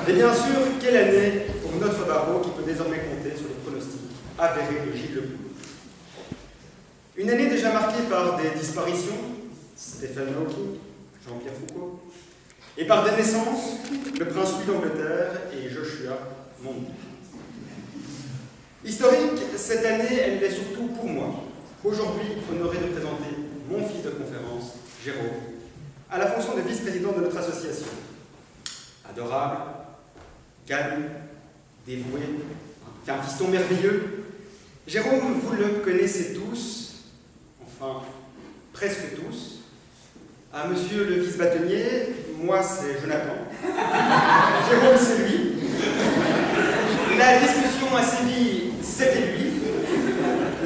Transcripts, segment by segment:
Et bien sûr, quelle année pour notre barreau qui peut désormais compter sur les pronostics avérés de Gilles Lecoultre. Une année déjà marquée par des disparitions, Stephen Hawking, Jean-Pierre Foucault, et par des naissances, le prince Louis d'Angleterre et Joshua Mondou. Historique, cette année, elle l'est surtout pour moi, aujourd'hui honoré de présenter mon fils de conférence, Jérôme, à la fonction de vice-président de notre association. Adorable, calme, dévoué, un fiston merveilleux. Jérôme, vous le connaissez tous, enfin, presque tous. À monsieur le vice-bâtonnier, moi c'est Jonathan. Jérôme, c'est lui. La discussion à Séville, c'était lui.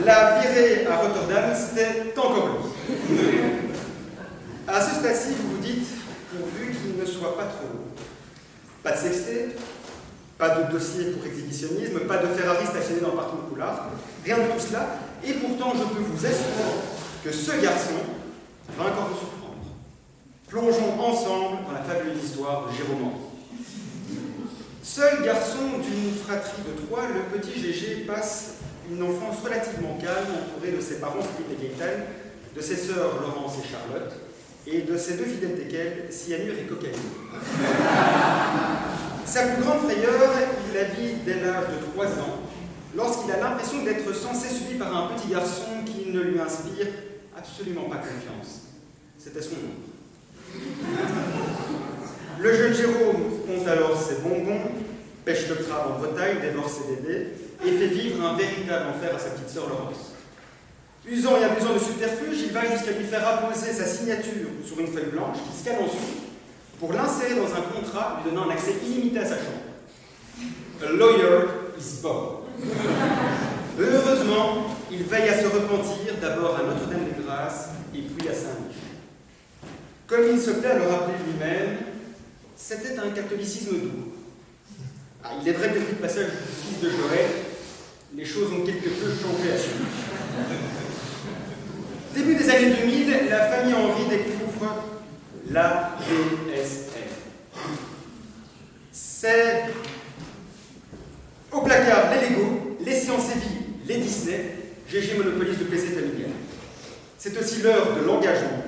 La virée à Rotterdam, c'était encore lui. À ce stade-ci, vous vous dites, pourvu qu'il ne soit pas trop lourd. Pas de sexté, pas de dossier pour exhibitionnisme, pas de Ferrari stationné dans le parking Coulard, rien de tout cela. Et pourtant, je peux vous assurer que ce garçon va encore vous surprendre. Plongeons ensemble dans la fabuleuse histoire de Jérôme. Seul garçon d'une fratrie de trois, le petit Gégé passe une enfance relativement calme, entouré de ses parents Philippe et Gaëtan, de ses sœurs Laurence et Charlotte, et de ses deux fidèles desquelles, cyanure et cocaïne. Sa plus grande frayeur, il la vit dès l'âge de 3 ans, lorsqu'il a l'impression d'être censé suivi par un petit garçon qui ne lui inspire absolument pas confiance. C'était son nom. Le jeune Jérôme compte alors ses bonbons, pêche le crabe en Bretagne, dévore ses bébés et fait vivre un véritable enfer à sa petite sœur Laurence. Usant et abusant de subterfuge, il va jusqu'à lui faire apposer sa signature sur une feuille blanche qu'il scanne ensuite pour l'insérer dans un contrat lui donnant un accès illimité à sa chambre. A lawyer is born. Heureusement, il veille à se repentir d'abord à Notre-Dame-des-Grâces et puis à Saint-Mich. Comme il se plaît à le rappeler lui-même, c'était un catholicisme doux. Il est vrai que depuis le passage du fils de Joël, les choses ont quelque peu changé à suivre. Début des années 2000, la famille Henry découvre l'ADSL. C'est au placard les Lego, les sciences et vie, les Disney, Gégé monopolise le plaisir familial. C'est aussi l'heure de l'engagement.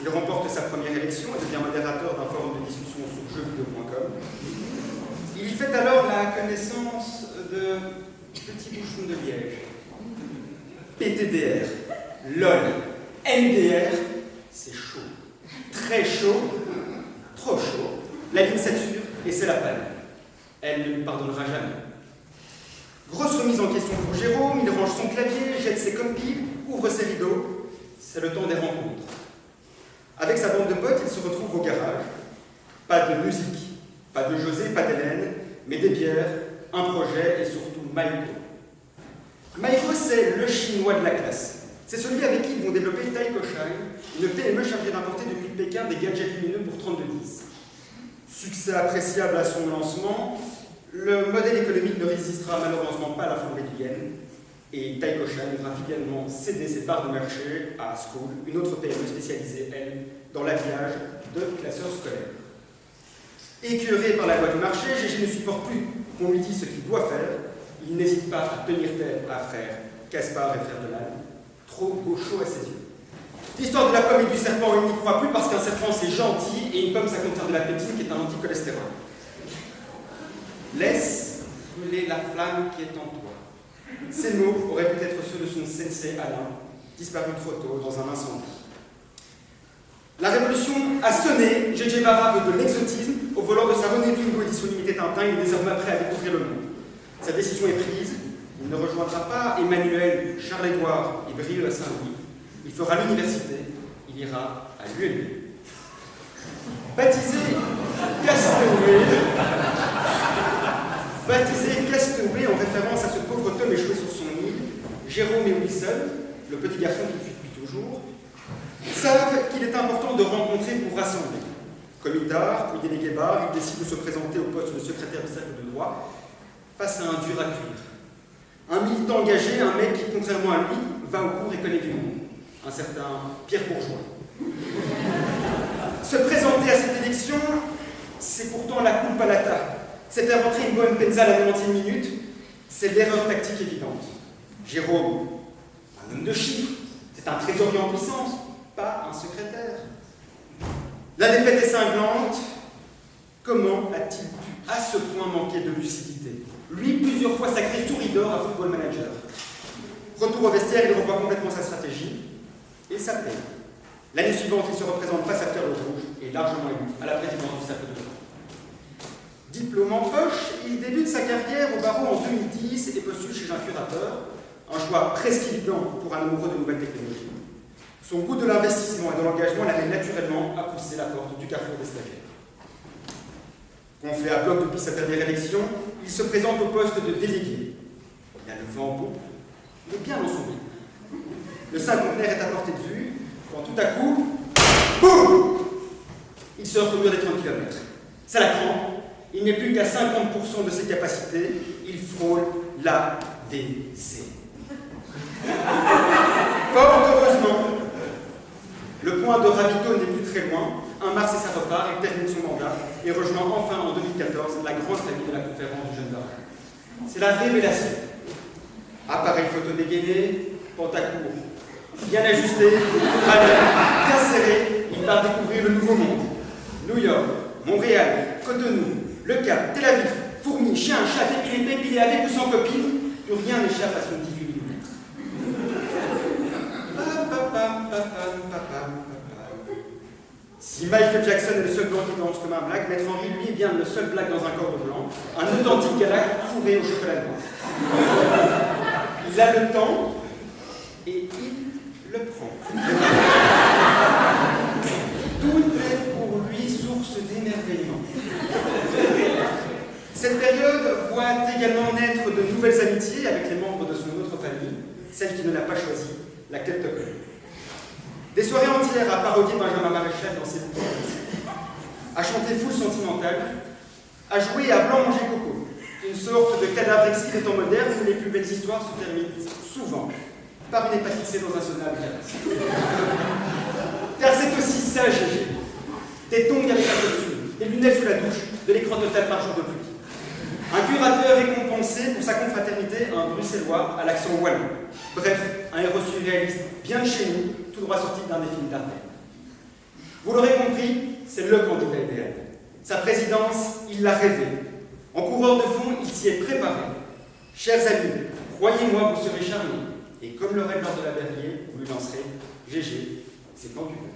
Il remporte sa première élection et devient modérateur d'un forum de discussion sur jeuxvideo.com. Il y fait alors la connaissance de petits bouchons de liège. PTDR, LOL, MDR, c'est chaud. Très chaud, trop chaud. La ligne sature et c'est la panne. Elle ne lui pardonnera jamais. Grosse remise en question pour Jérôme, il range son clavier, jette ses copies, ouvre ses rideaux. C'est le temps des rencontres. Avec sa bande de potes, il se retrouve au garage. Pas de musique, pas de José, pas d'Hélène, mais des bières, un projet et surtout Maïko. Maïko, c'est le chinois de la classe. C'est celui avec qui ils vont développer Taikoshan, une PME chargée d'importer depuis Pékin des gadgets lumineux pour 3210. Succès appréciable à son lancement, le modèle économique ne résistera malheureusement pas à la flambée du yen, et Taikoshan devra finalement céder ses parts de marché à School, une autre PME spécialisée, elle, dans l'habillage de classeurs scolaires. Écœuré par la loi du marché, Gégé ne supporte plus qu'on lui dise ce qu'il doit faire. Il n'hésite pas à tenir tête à frère Caspar et frère de l'âne, trop gauchos à ses yeux. L'histoire de la pomme et du serpent, il n'y croit plus parce qu'un serpent c'est gentil et une pomme ça contient de la péptine qui est un anticholestérol. Laisse brûler la flamme qui est en toi. Ces mots auraient pu être ceux de son sensei Alain, disparu trop tôt dans un incendie. La révolution a sonné, Gégé Varra veut de l'exotisme, au volant de sa René Twingo édition limitée Tintin, il est désormais prêt à découvrir le monde. Sa décision est prise, il ne rejoindra pas Emmanuel, Charles-Édouard et Brieux à Saint-Louis, il fera l'université, il ira à l'ULB. Baptisé Castaway en référence à ce pauvre Tom échoué sur son île, Jérôme et Wilson, le petit garçon qui fuit depuis toujours, savent qu'il est important de rencontrer pour rassembler. Commis d'art, puis délégué bar, il décide de se présenter au poste de secrétaire du cercle de droit face à un dur à cuire. Un militant engagé, un mec qui, contrairement à lui, va au cours et connaît du monde. Un certain Pierre Bourgeois. Se présenter à cette élection, c'est pourtant la culpa lata. C'est faire rentrer une bohème Penza à la 90e minute, c'est l'erreur tactique évidente. Jérôme, un homme de chiffres, c'est un trésorier en puissance, pas un secrétaire. La défaite est cinglante. Comment a-t-il pu à ce point manquer de lucidité? Lui, plusieurs fois sacré souris d'or à Football Manager. Retour au vestiaire, il revoit complètement sa stratégie et sa paye. L'année suivante, il se représente face à Pierre Le Rouge et largement élu à la présidence du Cercle de France. Diplôme en poche, il débute sa carrière au barreau en 2010 et postule chez un curateur, un choix presque évident pour un amoureux de nouvelles technologies. Son goût de l'investissement et de l'engagement l'amène naturellement à pousser la porte du carrefour des stagiaires. Gonflé à bloc depuis sa dernière élection, il se présente au poste de délégué. Il a le vent en poupe, il est bien dans son lit. Le cinquantenaire est à portée de vue, quand tout à coup, boum, il se heurte au mur des 30 km. Ça la crampe, il n'est plus qu'à 50% de ses capacités, il frôle l'AVC. Fort heureusement, le point de ravito n'est plus très loin. Un mars et ça repart, il termine son mandat et rejoint enfin en 2014 la grande famille de la conférence du jeune Darwin. C'est la révélation. Appareil photo dégainé, pantacourt, bien ajusté, bien serré, il part découvrir le nouveau monde. New York, Montréal, Cotonou, Le Cap, Tel Aviv, fourmis, chiens, chats, dépilés, avec ou sans copine, plus rien n'échappe à son 18 mm. Si Michael Jackson est le seul blanc qui danse comme un black, Maître Henry, lui, est bien le seul black dans un corps de blanc, un authentique galac fourré au chocolat noir. Il a le temps et il le prend. Tout est pour lui source d'émerveillement. Cette période voit également naître de nouvelles amitiés avec les membres de son autre famille, celle qui ne l'a pas choisie, la kleptocratie. Des soirées entières à parodier Benjamin Maréchal dans ses bouquins, à chanter full sentimental, à jouer à blanc manger coco, une sorte de cadavre exquis des temps modernes où les plus belles histoires se terminent souvent par une hépatite C dans un sauna avec car c'est aussi ça, GG. Des tongs avec un costume, des lunettes sous la douche, de l'écran total par jour de pluie. Un curateur récompensé pour sa confraternité, un bruxellois à l'accent wallon. Bref, un héros surréaliste bien de chez nous, tout droit sorti d'un des films d'Arte. Vous l'aurez compris, c'est le candidat idéal. Sa présidence, il l'a rêvé. En coureur de fond, il s'y est préparé. Chers amis, croyez-moi, vous serez charmés. Et comme le rêve lors de la Berlier, vous lui lancerez GG, c'est quand tu veux.